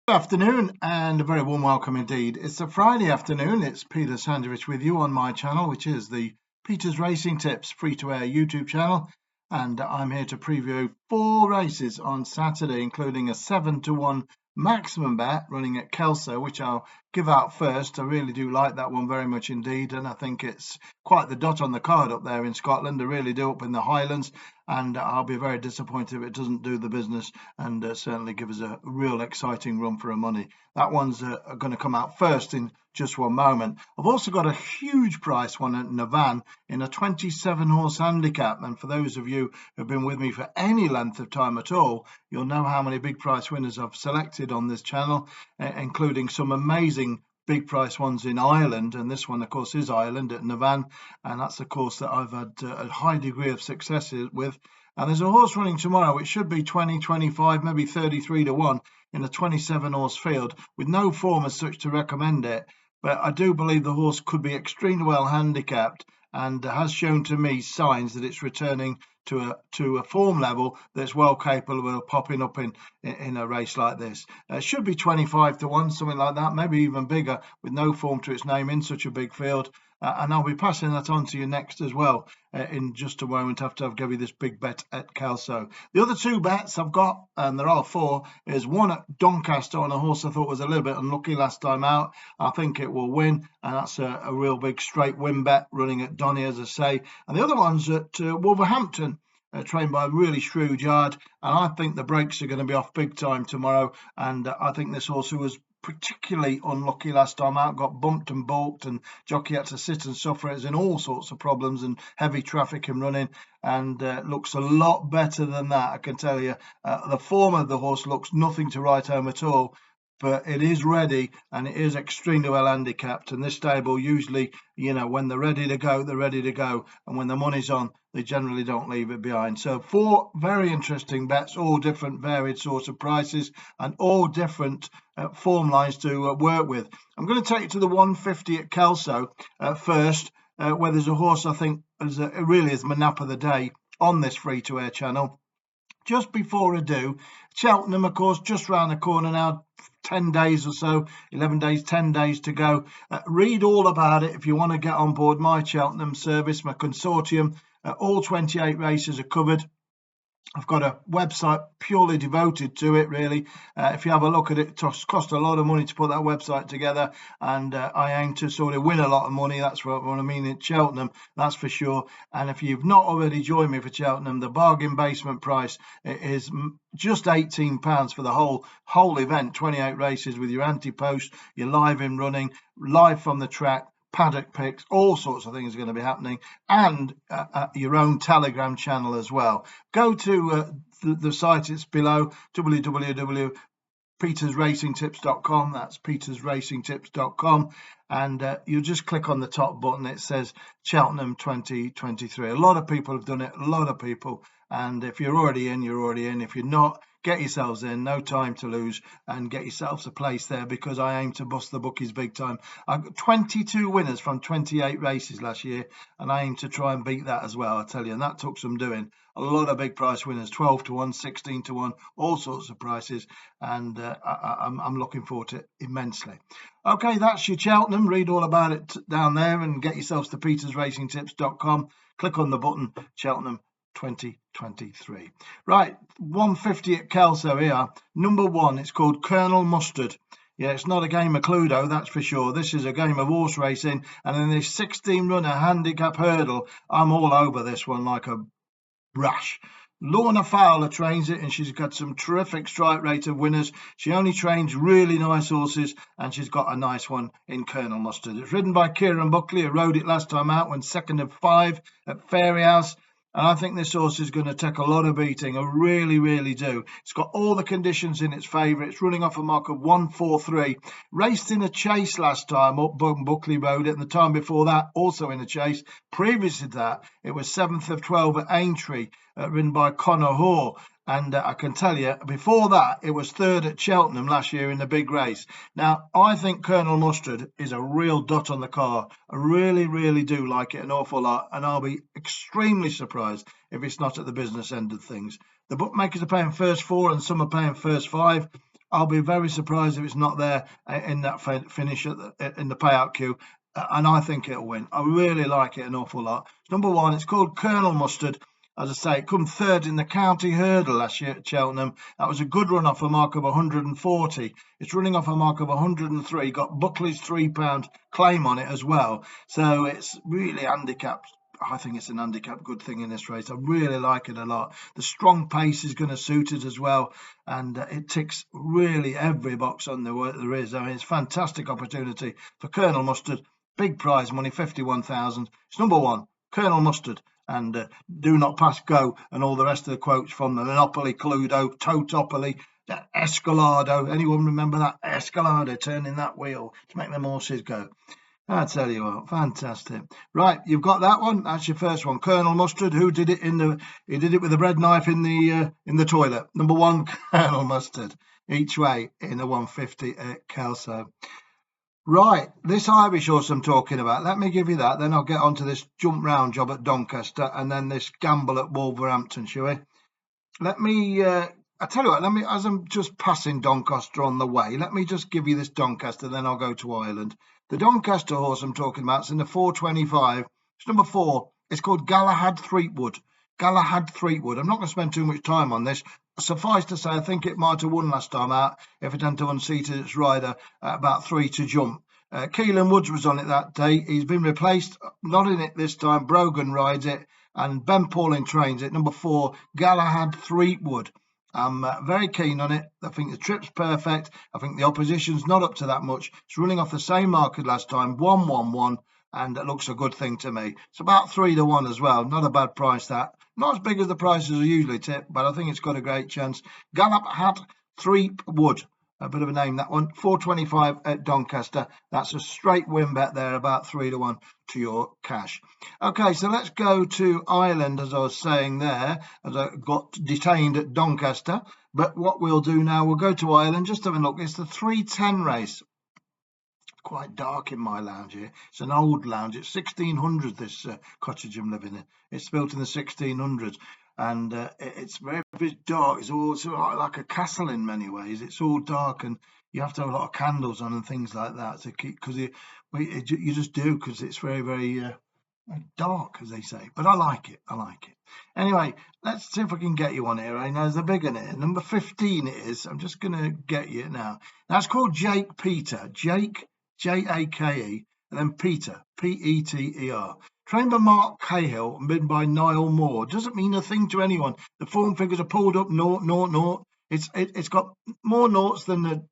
Good afternoon and a very warm welcome indeed. It's a Friday afternoon. It's Peter Sandovich with you on my channel, which is the Peter's Racing Tips free-to-air YouTube channel. And I'm here to preview 4 races on Saturday, including a 7-to-1 maximum bet running at Kelso, which I'll give out first. I really do like that one very much indeed, and I think it's quite the dot on the card up there in Scotland. I really do, up in the Highlands, and I'll be very disappointed if it doesn't do the business and certainly give us a real exciting run for our money. That one's going to come out first in just one moment. I've also got a huge price one at Navan in a 27 horse handicap, and for those of you who've been with me for any length of time at all, you'll know how many big price winners I've selected on this channel, including some amazing big price ones in Ireland, and this one of course is Ireland at Navan, and that's a course that I've had a high degree of success with. And there's a horse running tomorrow which should be 20, 25, maybe 33-1 in a 27 horse field with no form as such to recommend it, but I do believe the horse could be extremely well handicapped and has shown to me signs that it's returning to a form level that's well capable of popping up in a race like this. Should be 25-1, something like that, maybe even bigger, with no form to its name in such a big field. And I'll be passing that on to you next as well in just a moment after I've given you this big bet at Kelso. The other 2 bets I've got, and there are 4, is one at Doncaster on a horse I thought was a little bit unlucky last time out. I think it will win, and that's a real big straight win bet running at Donny, as I say. And the other one's at Wolverhampton, trained by a really shrewd yard, and I think the brakes are going to be off big time tomorrow. And I think this horse, who was particularly unlucky last time out, got bumped and balked, and jockey had to sit and suffer. It's in all sorts of problems and heavy traffic and running, and looks a lot better than that, I can tell you. The form of the horse looks nothing to write home at all, but it is ready and it is extremely well handicapped. And this stable usually, when they're ready to go, they're ready to go, and when the money's on, they generally don't leave it behind. So 4 very interesting bets, all different varied sorts of prices and all different form lines to work with. I'm going to take you to the 150 at Kelso first, where there's a horse I think really is my nap of the day on this free-to-air channel. Just before I do, Cheltenham, of course, just round the corner now, 10 days or so, 11 days, 10 days to go. Read all about it if you want to get on board my Cheltenham service, my consortium. All 28 races are covered. I've got a website purely devoted to it, really. If you have a look at it, it costs a lot of money to put that website together, and I aim to sort of win a lot of money. That's what I mean at Cheltenham, that's for sure. And if you've not already joined me for Cheltenham, the bargain basement price is just £18 for the whole event, 28 races with your anti-post, your live in running, live from the track, paddock picks, all sorts of things are going to be happening, and your own Telegram channel as well. Go to the site, it's below, www.petersracingtips.com. that's petersracingtips.com, and you just click on the top button. It says Cheltenham 2023. A lot of people have done it, a lot of people, and if you're already in, you're already in. If you're not, get yourselves in, no time to lose, and get yourselves a place there, because I aim to bust the bookies big time. I've got 22 winners from 28 races last year, and I aim to try and beat that as well, I tell you, and that took some doing. A lot of big price winners, 12-1, 16-1, all sorts of prices, and I'm looking forward to it immensely. Okay, that's your Cheltenham. Read all about it down there and get yourselves to petersracingtips.com. Click on the button Cheltenham 2023. Right, 150 at Kelso here. Number 1, it's called Colonel Mustard. Yeah, it's not a game of Cluedo, that's for sure. This is a game of horse racing, and in this 16-runner handicap hurdle, I'm all over this one like a rash. Lorna Fowler trains it, and she's got some terrific strike rate of winners. She only trains really nice horses, and she's got a nice one in Colonel Mustard. It's ridden by Kieran Buckley, who rode it last time out, went 2nd of 5 at Fairyhouse. And I think this horse is going to take a lot of beating. I really, really do. It's got all the conditions in its favour. It's running off a mark of 143. Raced in a chase last time up, Buckley rode it. And the time before that, also in a chase. Previous to that, it was 7th of 12 at Aintree, ridden by Conor Hoare. And I can tell you, before that, it was 3rd at Cheltenham last year in the big race. Now, I think Colonel Mustard is a real dot on the card. I really, really do like it an awful lot. And I'll be extremely surprised if it's not at the business end of things. The bookmakers are paying first 4 and some are paying first 5. I'll be very surprised if it's not there in that finish in the payout queue. And I think it'll win. I really like it an awful lot. It's number 1. It's called Colonel Mustard. As I say, it come third in the county hurdle last year at Cheltenham. That was a good run off a mark of 140. It's running off a mark of 103. Got Buckley's £3 claim on it as well. So it's really handicapped. I think it's an handicap good thing in this race. I really like it a lot. The strong pace is going to suit it as well, and it ticks really every box on there is. I mean, it's a fantastic opportunity for Colonel Mustard. Big prize money, 51,000. It's number 1, Colonel Mustard. And do not pass go, and all the rest of the quotes from the Monopoly, Cluedo, Totopoly, Escalado. Anyone remember that? Escalado, turning that wheel to make them horses go. I tell you what, fantastic. Right, you've got that one. That's your first one. Colonel Mustard. Who did it he did it with the bread knife in the toilet. Number 1, Colonel Mustard. Each way in the 150 at Kelso. Right, this Irish horse I'm talking about. Let me give you that. Then I'll get on to this jump round job at Doncaster and then this gamble at Wolverhampton, shall we? Let me I tell you what, as I'm just passing Doncaster on the way, let me just give you this Doncaster, then I'll go to Ireland. The Doncaster horse I'm talking about is in the 425. It's number 4. It's called Galahad Threewood. Galahad Threewood. I'm not going to spend too much time on this. Suffice to say, I think it might have won last time out if it hadn't unseated its rider at about 3 to jump. Keelan Woods was on it that day. He's been replaced, not in it this time. Brogan rides it, and Ben Pauling trains it. Number 4, Galahad Threewood. I'm very keen on it. I think the trip's perfect. I think the opposition's not up to that much. It's running off the same mark as last time, 1-1-1, and it looks a good thing to me. It's about 3 to 1 as well. Not a bad price, that. Not as big as the prices I usually tip, but I think it's got a great chance. Galahad Threewood. A bit of a name, that one. 425 at Doncaster. That's a straight win bet there, about 3 to 1 to your cash. Okay, so let's go to Ireland, as I was saying there, as I got detained at Doncaster. But what we'll do now, we'll go to Ireland, just have a look. It's the 310 race. Quite dark in my lounge here. It's an old lounge. It's 1600, this cottage I'm living in. It's built in the 1600s. And it's very, very dark. It's all sort of like a castle in many ways. It's all dark, and you have to have a lot of candles on and things like that to keep, because you just do, because it's very, very dark, as they say. But I like it. I like it. Anyway, let's see if I can get you one here. I know there's a big one here. Number 15 it is. I'm just going to get you now. That's called Jake Peter. Jake, Jake, and then Peter, Peter. Trained by Mark Cahill and bid by Niall Moore. Doesn't mean a thing to anyone. The form figures are pulled up, naught. It's got more noughts than the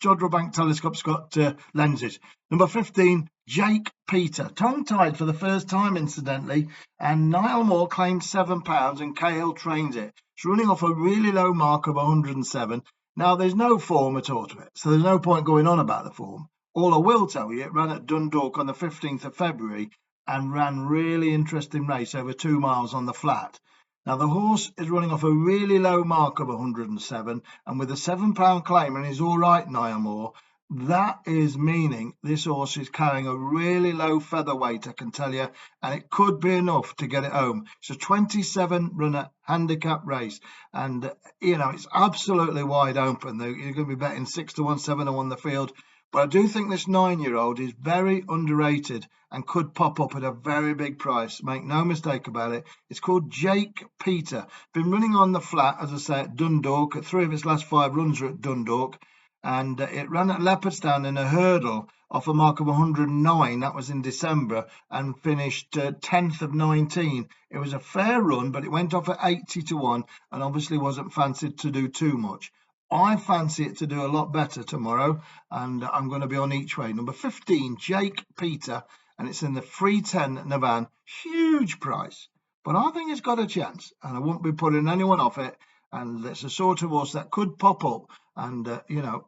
Jodrell Bank telescope's got lenses. Number 15, Jake Peter. Tongue-tied for the first time, incidentally, and Niall Moore claimed £7 and Cahill trains it. It's running off a really low mark of 107. Now, there's no form at all to it, so there's no point going on about the form. All I will tell you, it ran at Dundalk on the 15th of February and ran really interesting race over 2 miles on the flat. Now, the horse is running off a really low mark of 107, and with a £7 claim, and he's all right, Niall Moore, that is meaning this horse is carrying a really low featherweight, I can tell you, and it could be enough to get it home. It's a 27-runner handicap race, and, it's absolutely wide open. You're going to be betting 6 to 1, 7 to 1 the field. But I do think this 9-year-old is very underrated and could pop up at a very big price. Make no mistake about it. It's called Jake Peter. Been running on the flat, as I say, at Dundalk. 3 of its last 5 runs are at Dundalk. And it ran at Leopardstown in a hurdle off a mark of 109. That was in December, and finished 10th of 19. It was a fair run, but it went off at 80 to 1 and obviously wasn't fancied to do too much. I fancy it to do a lot better tomorrow, and I'm going to be on each way. Number 15, Jake Peter, and it's in the 310 Navan. Huge price, but I think it's got a chance, and I won't be putting anyone off it. And it's a sort of horse that could pop up, and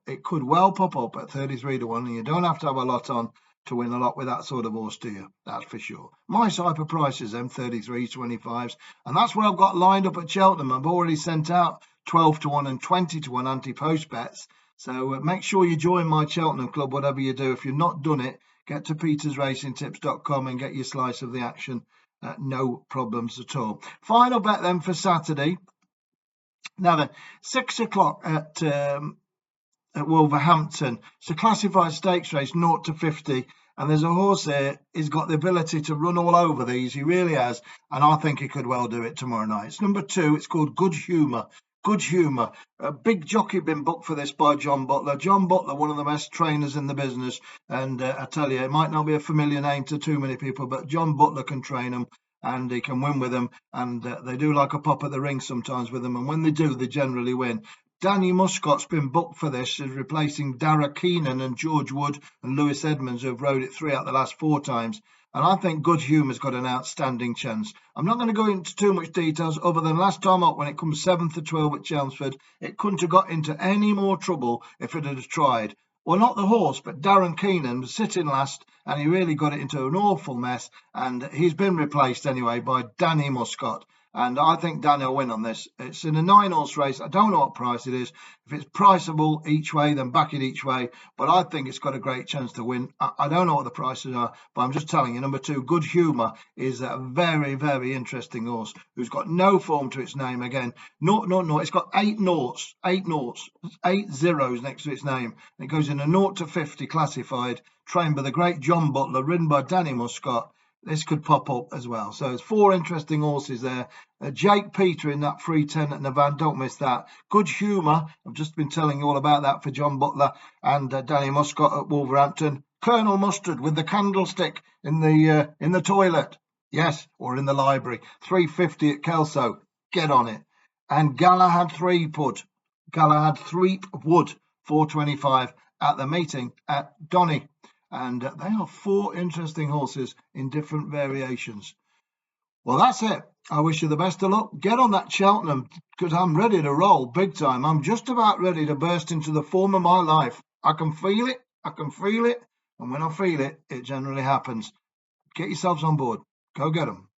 it could well pop up at 33 to 1, and you don't have to have a lot on to win a lot with that sort of horse, do you? That's for sure. My type of prices, them 33s, 25s, and that's what I've got lined up at Cheltenham. I've already sent out 12 to 1 and 20 to 1 anti-post bets. So make sure you join my Cheltenham club, whatever you do. If you've not done it, get to petersracingtips.com and get your slice of the action. No problems at all. Final bet then for Saturday. Now then, 6 o'clock at at Wolverhampton. It's a classified stakes race, 0 to 50. And there's a horse there. He's got the ability to run all over these. He really has. And I think he could well do it tomorrow night. It's number 2. It's called Good Humour. Good Humour. A big jockey been booked for this by John Butler. John Butler, one of the best trainers in the business. And I tell you, it might not be a familiar name to too many people, but John Butler can train them. And he can win with them. And they do like a pop at the ring sometimes with them. And when they do, they generally win. Danny Muscot's been booked for this, is replacing Dara Keenan and George Wood and Lewis Edmonds, who have rode it 3 out the last 4 times. And I think Good Humour's got an outstanding chance. I'm not going to go into too much details other than last time up when it comes 7th to 12 at Chelmsford, it couldn't have got into any more trouble if it had tried. Well, not the horse, but Darren Keenan was sitting last and he really got it into an awful mess. And he's been replaced anyway by Danny Muscot. And I think Danny will win on this. It's in a 9-horse race. I don't know what price it is. If it's priceable each way, then back it each way. But I think it's got a great chance to win. I don't know what the prices are, but I'm just telling you, number 2, Good Humour, is a very, very interesting horse who's got no form to its name again. No. It's got 8 noughts, 8 zeros next to its name. It goes in a 0 to 50 classified, trained by the great John Butler, ridden by Danny Muscot. This could pop up as well. So there's 4 interesting horses there. Jake Peter in that 310 at Navan, don't miss that. Good Humour, I've just been telling you all about that for John Butler and Danny Muscot at Wolverhampton. Colonel Mustard with the candlestick in the toilet, yes, or in the library. 350 at Kelso, get on it. And Galahad Threewood, 425 at the meeting at Donny. And they are 4 interesting horses in different variations. Well, that's it. I wish you the best of luck. Get on that Cheltenham, because I'm ready to roll big time. I'm just about ready to burst into the form of my life. I can feel it. And when I feel it, it generally happens. Get yourselves on board. Go get them.